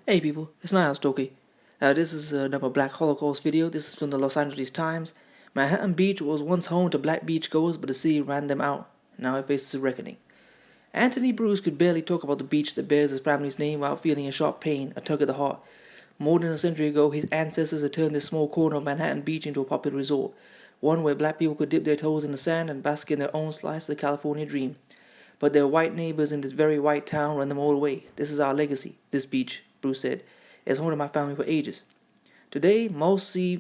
Hey people, it's Niall Stokey. This is another Black Holocaust video. This is from the Los Angeles Times. Manhattan Beach was once home to black beachgoers, but the city ran them out. Now it faces a reckoning. Anthony Bruce could barely talk about the beach that bears his family's name without feeling a sharp pain, a tug at the heart. More than a century ago, his ancestors had turned this small corner of Manhattan Beach into a popular resort, one where black people could dip their toes in the sand and bask in their own slice of the California dream. But their white neighbors in this very white town run them all away. This is our legacy, this beach, Bruce said. It's home to my family for ages. Today, most see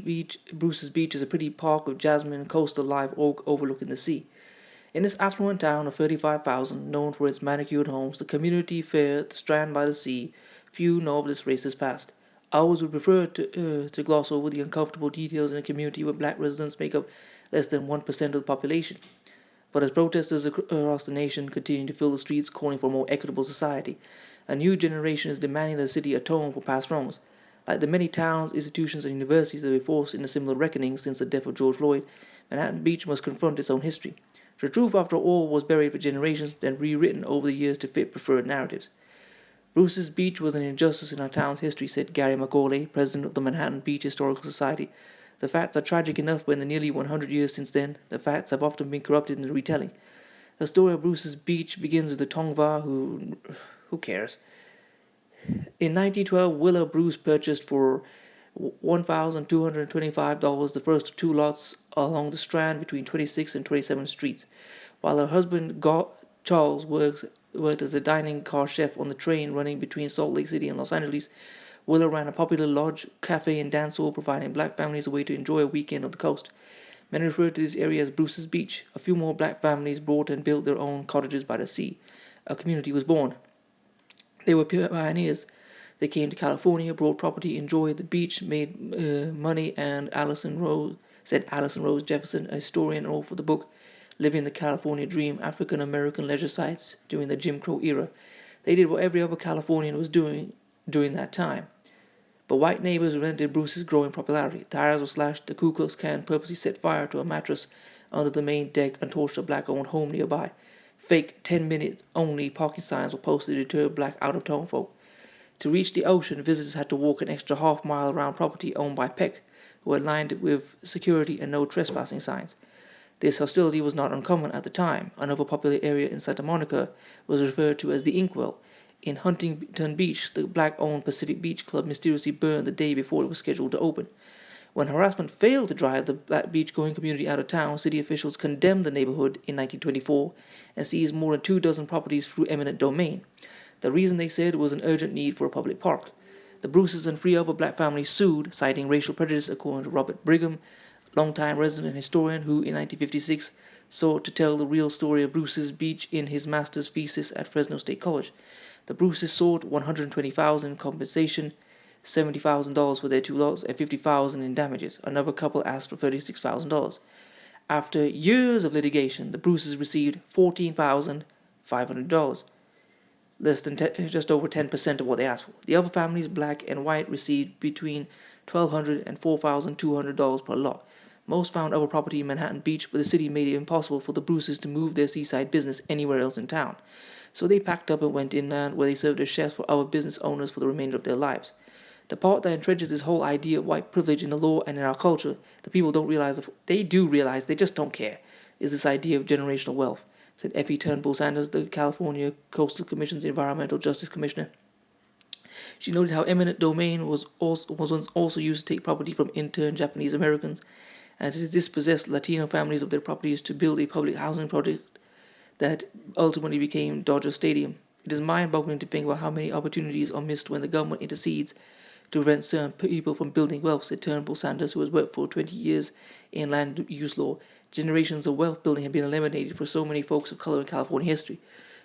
Bruce's Beach is a pretty park of jasmine coastal live oak overlooking the sea. In this affluent town of 35,000, known for its manicured homes, the community fair at the strand by the sea, few know of this racist past. Ours would prefer to gloss over the uncomfortable details in a community where black residents make up less than 1% of the population. But as protesters across the nation continue to fill the streets calling for a more equitable society, a new generation is demanding that the city atone for past wrongs. Like the many towns, institutions, and universities that have been forced into similar reckonings since the death of George Floyd, Manhattan Beach must confront its own history. The truth, after all, was buried for generations, then rewritten over the years to fit preferred narratives. Bruce's Beach was an injustice in our town's history, said Gary McCauley, president of the Manhattan Beach Historical Society. The facts are tragic enough, but in the nearly 100 years since then, the facts have often been corrupted in the retelling. The story of Bruce's Beach begins with the Tongva who cares? In 1912, Willa Bruce purchased for $1,225 the first of two lots along the Strand between 26th and 27th Streets, while her husband Charles worked as a dining car chef on the train running between Salt Lake City and Los Angeles. Willa ran a popular lodge, cafe, and dance hall, providing black families a way to enjoy a weekend on the coast. Many refer to this area as Bruce's Beach. A few more black families bought and built their own cottages by the sea. A community was born. They were pioneers. They came to California, bought property, enjoyed the beach, made money, and Allison Rose Jefferson, a historian and author of the book Living the California Dream, African American Leisure Sites during the Jim Crow era. They did what every other Californian was doing during that time. But white neighbors resented Bruce's growing popularity. Tires were slashed, the Ku Klux Klan purposely set fire to a mattress under the main deck and torched a black-owned home nearby. Fake 10-minute only parking signs were posted to deter black out-of-town folk. To reach the ocean, visitors had to walk an extra half-mile around property owned by Peck, who had lined it with security and no trespassing signs. This hostility was not uncommon at the time. Another popular area in Santa Monica was referred to as the Inkwell. In Huntington Beach, the black-owned Pacific Beach Club mysteriously burned the day before it was scheduled to open. When harassment failed to drive the black beach-going community out of town, city officials condemned the neighborhood in 1924 and seized more than 24 properties through eminent domain. The reason, they said, was an urgent need for a public park. The Bruces and 3 other black families sued, citing racial prejudice, according to Robert Brigham, longtime resident historian who, in 1956, sought to tell the real story of Bruce's Beach in his master's thesis at Fresno State College. The Bruces sought $120,000 in compensation, $70,000 for their 2 lots, and $50,000 in damages. Another couple asked for $36,000. After years of litigation, the Bruces received $14,500, just over 10% of what they asked for. The other families, black and white, received between $1,200 and $4,200 per lot. Most found other property in Manhattan Beach, but the city made it impossible for the Bruces to move their seaside business anywhere else in town. So they packed up and went inland, where they served as chefs for other business owners for the remainder of their lives. The part that entrenches this whole idea of white privilege in the law and in our culture, the people don't realize, they do realize, they just don't care, is this idea of generational wealth, said Effie Turnbull Sanders, the California Coastal Commission's Environmental Justice Commissioner. She noted how eminent domain was once also used to take property from interned Japanese Americans and to dispossess Latino families of their properties to build a public housing project that ultimately became Dodger Stadium. It is mind-boggling to think about how many opportunities are missed when the government intercedes to prevent certain people from building wealth, said Turnbull Sanders, who has worked for 20 years in land use law. Generations of wealth building have been eliminated for so many folks of color in California history.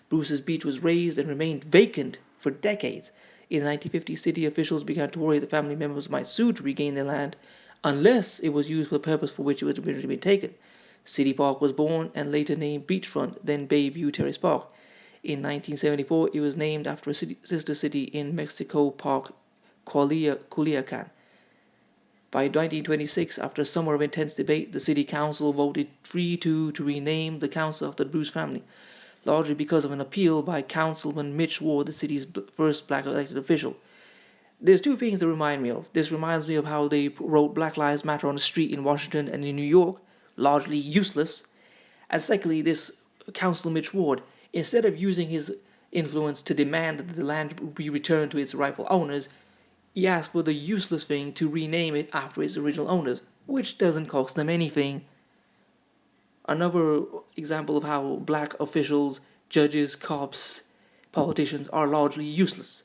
Bruce's Beach was razed and remained vacant for decades. In the 1950s, city officials began to worry that family members might sue to regain their land unless it was used for the purpose for which it had originally been taken. City Park was born and later named Beachfront, then Bayview Terrace Park. In 1974, it was named after a sister city in Mexico Park, Culiacan. By 1926, after a summer of intense debate, the city council voted 3-2 to rename the council after the Bruce family, largely because of an appeal by Councilman Mitch Ward, the city's first black elected official. There's two things that remind me of. This reminds me of how they wrote Black Lives Matter on the street in Washington and in New York, largely useless. And secondly, this Councilor Mitch Ward, instead of using his influence to demand that the land be returned to its rightful owners, he asked for the useless thing to rename it after its original owners, which doesn't cost them anything. Another example of how black officials, judges, cops, politicians are largely useless.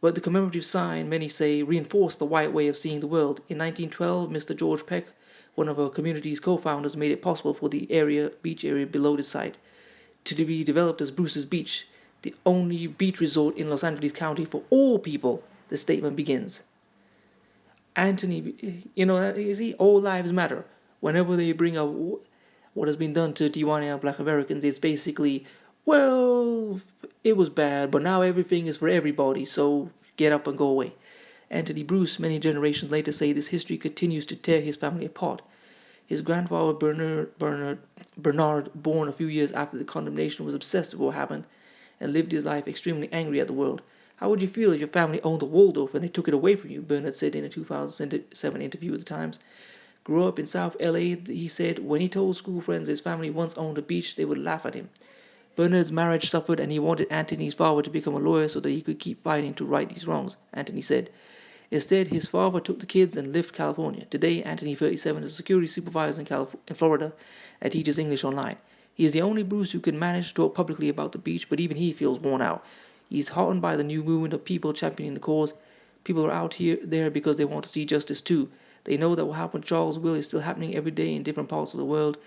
But the commemorative sign, many say, reinforced the white way of seeing the world. In 1912, Mr. George Peck, one of our community's co-founders, made it possible for the beach area below the site to be developed as Bruce's Beach, the only beach resort in Los Angeles County for all people. The statement begins. Anthony, you see, all lives matter. Whenever they bring up what has been done to Tijuana Black Americans, it's basically, well, it was bad, but now everything is for everybody, so get up and go away. Anthony Bruce, many generations later, say this history continues to tear his family apart. His grandfather Bernard, born a few years after the condemnation, was obsessed with what happened and lived his life extremely angry at the world. How would you feel if your family owned the Waldorf and they took it away from you? Bernard said in a 2007 interview with the Times. Grew up in South LA, he said when he told school friends his family once owned a beach, they would laugh at him. Bernard's marriage suffered and he wanted Anthony's father to become a lawyer so that he could keep fighting to right these wrongs, Anthony said. Instead, his father took the kids and left California. Today, Anthony, 37, is a security supervisor in Florida and teaches English online. He is the only Bruce who can manage to talk publicly about the beach, but even he feels worn out. He's heartened by the new movement of people championing the cause. People are out there because they want to see justice too. They know that what happened to Charles Will is still happening every day in different parts of the world.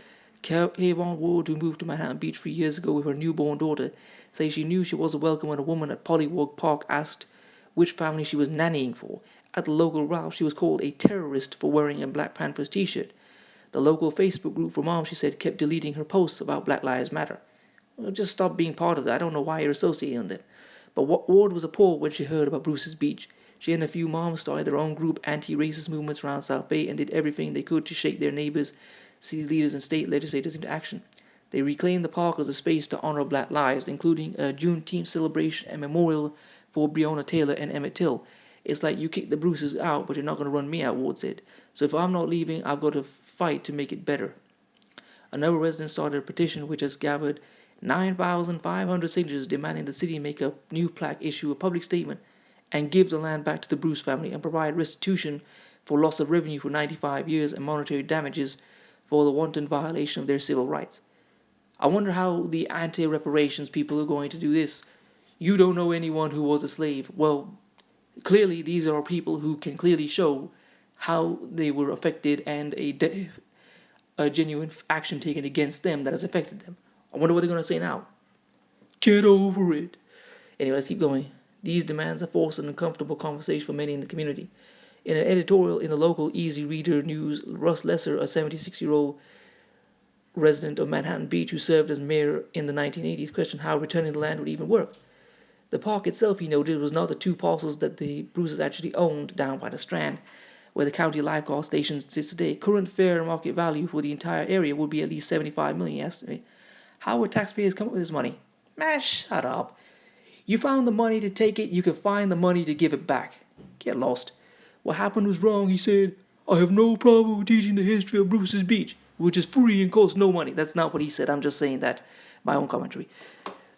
Kayvon Ward, who moved to Manhattan Beach 3 years ago with her newborn daughter, says she knew she wasn't welcome when a woman at Polywog Park asked which family she was nannying for. At the local Ralph, she was called a terrorist for wearing a Black Panthers t-shirt. The local Facebook group for moms, she said, kept deleting her posts about Black Lives Matter. Well, just stop being part of that. I don't know why you're associating them. But Ward was appalled when she heard about Bruce's Beach. She and a few moms started their own group, anti-racist movements around South Bay, and did everything they could to shake their neighbors, city leaders, and state legislators into action. They reclaimed the park as a space to honor Black lives, including a Juneteenth celebration and memorial for Breonna Taylor and Emmett Till. It's like you kick the Bruces out, but you're not going to run me out, Ward said. So if I'm not leaving, I've got to fight to make it better. Another resident started a petition which has gathered 9,500 signatures demanding the city make a new plaque, issue a public statement, and give the land back to the Bruce family and provide restitution for loss of revenue for 95 years and monetary damages for the wanton violation of their civil rights. I wonder how the anti-reparations people are going to do this. You don't know anyone who was a slave. Well, clearly these are people who can clearly show how they were affected and a genuine action taken against them that has affected them. I wonder what they're going to say now. Get over it. Anyway, let's keep going. These demands have forced an uncomfortable conversation for many in the community. In an editorial in the local Easy Reader News, Russ Lesser, a 76-year-old resident of Manhattan Beach who served as mayor in the 1980s, questioned how returning the land would even work. The park itself, he noted, was not the two parcels that the Bruces actually owned down by the Strand, where the county lifeguard station sits today. Current fair market value for the entire area would be at least $75 million, estimate. How would taxpayers come up with this money? Man, shut up. You found the money to take it, you can find the money to give it back. Get lost. What happened was wrong, he said. I have no problem with teaching the history of Bruce's Beach, which is free and costs no money. That's not what he said. I'm just saying that, my own commentary.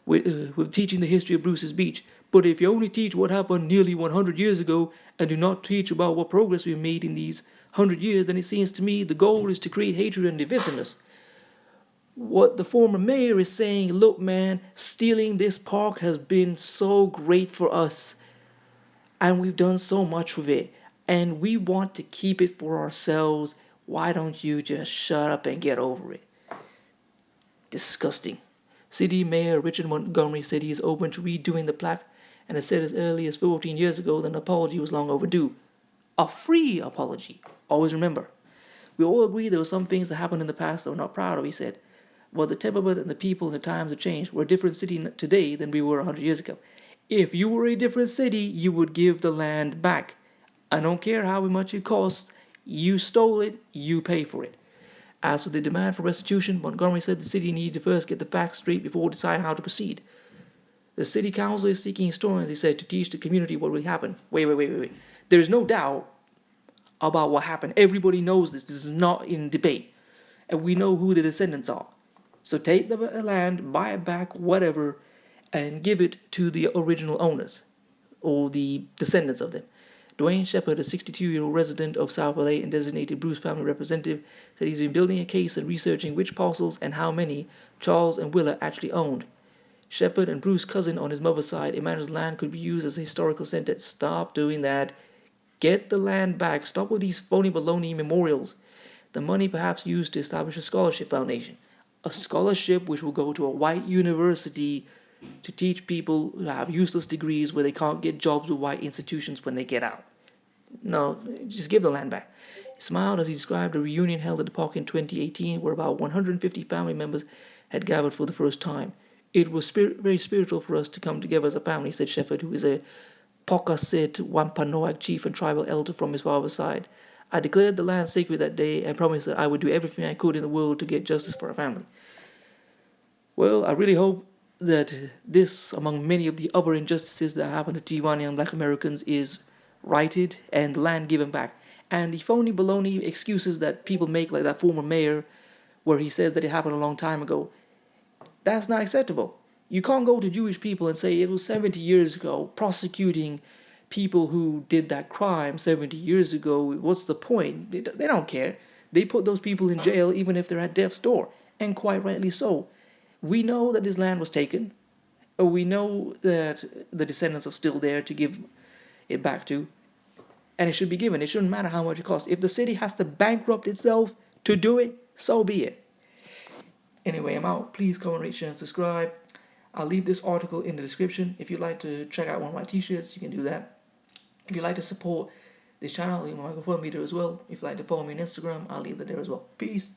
With teaching the history of Bruce's Beach. But if you only teach what happened nearly 100 years ago and do not teach about what progress we've made in these 100 years, then it seems to me the goal is to create hatred and divisiveness. What the former mayor is saying, look man, stealing this park has been so great for us and we've done so much with it and we want to keep it for ourselves. Why don't you just shut up and get over it? Disgusting. City Mayor Richard Montgomery said he is open to redoing the plaque and has said as early as 14 years ago that an apology was long overdue. A free apology. Always remember. We all agree there were some things that happened in the past that we're not proud of, he said. Well, the temperament and the people and the times have changed. We're a different city today than we were 100 years ago. If you were a different city, you would give the land back. I don't care how much it costs. You stole it, you pay for it. As for the demand for restitution, Montgomery said the city needed to first get the facts straight before deciding how to proceed. The city council is seeking historians, he said, to teach the community what really happened. Wait. There's no doubt about what happened. Everybody knows this. This is not in debate. And we know who the descendants are. So take the land, buy it back, whatever, and give it to the original owners or the descendants of them. Dwayne Shepard, a 62-year-old resident of South LA and designated Bruce family representative, said he's been building a case and researching which parcels and how many Charles and Willa actually owned. Shepard and Bruce's cousin on his mother's side imagines land could be used as a historical center. Stop doing that. Get the land back. Stop with these phony baloney memorials. The money perhaps used to establish a scholarship foundation. A scholarship which will go to a white university to teach people who have useless degrees where they can't get jobs with white institutions when they get out. No, just give the land back. He smiled as he described a reunion held at the park in 2018 where about 150 family members had gathered for the first time. It was very spiritual for us to come together as a family, said Shepard, who is a Pokasit Wampanoag chief and tribal elder from his father's side. I declared the land sacred that day and promised that I would do everything I could in the world to get justice for our family. Well, I really hope that this, among many of the other injustices that happen to Tijuana and Black Americans, is righted and the land given back. And the phony baloney excuses that people make, like that former mayor, where he says that it happened a long time ago, that's not acceptable. You can't go to Jewish people and say it was 70 years ago, prosecuting people who did that crime 70 years ago. What's the point? They don't care. They put those people in jail even if they're at death's door, and quite rightly so. We know that this land was taken. We know that the descendants are still there to give it back to, and it should be given. It shouldn't matter how much it costs. If the city has to bankrupt itself to do it, so be it. Anyway, I'm out. Please comment, rate, share, and subscribe. I'll leave this article in the description. If you'd like to check out one of my t-shirts, you can do that. If you'd like to support this channel, you know, I can follow me there as well. If you'd like to follow me on Instagram, I'll leave that there as well. Peace.